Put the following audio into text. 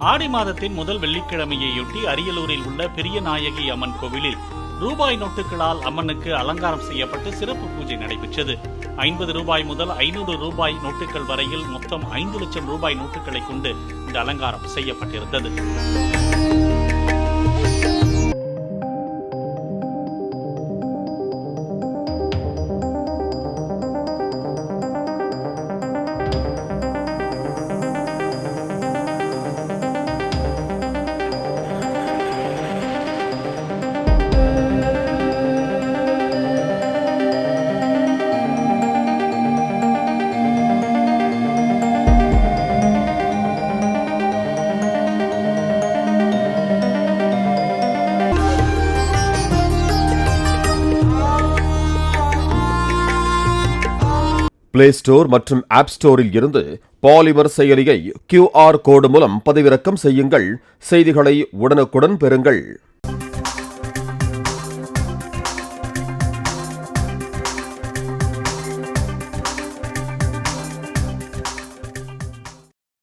ஆடி மாதத்தின் முதல் வெள்ளிக்கிழமையையொட்டி அரியலூரில் உள்ள பெரிய நாயகி அம்மன் கோவிலில் ரூபாய் நோட்டுகளால் அம்மனுக்கு அலங்காரம் செய்யப்பட்டு சிறப்பு பூஜை நடைபெற்றது. 50 ரூபாய் முதல் 500 ரூபாய் நோட்டுகள் வரையில் மொத்தம் 5 லட்சம் ரூபாய் நோட்டுகளை கொண்டு இந்த அலங்காரம் செய்யப்பட்டிருந்தது. பிளே ஸ்டோர் மற்றும் ஆப் ஸ்டோரில் இருந்து பாலிமர் செயலியை QR கோடு மூலம் பதிவிறக்கம் செய்யுங்கள். செய்திகளை உடனுக்குடன் பெறுங்கள்.